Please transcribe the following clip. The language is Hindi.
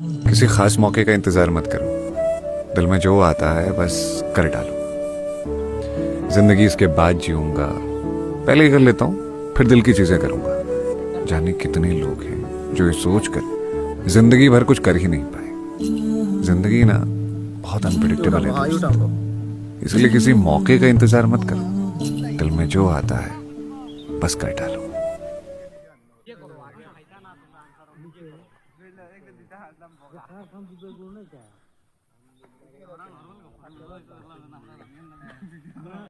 किसी खास मौके का इंतजार मत करो, दिल में जो आता है बस कर डालो। जिंदगी इसके बाद जीऊंगा, पहले ही कर लेता हूँ फिर दिल की चीजें करूंगा। जाने कितने लोग हैं जो ये सोच कर जिंदगी भर कुछ कर ही नहीं पाए। जिंदगी ना बहुत अनप्रिडिक्टेबल है दोस्त, इसलिए किसी मौके का इंतजार मत करो, दिल में जो आता है बस कर डालो।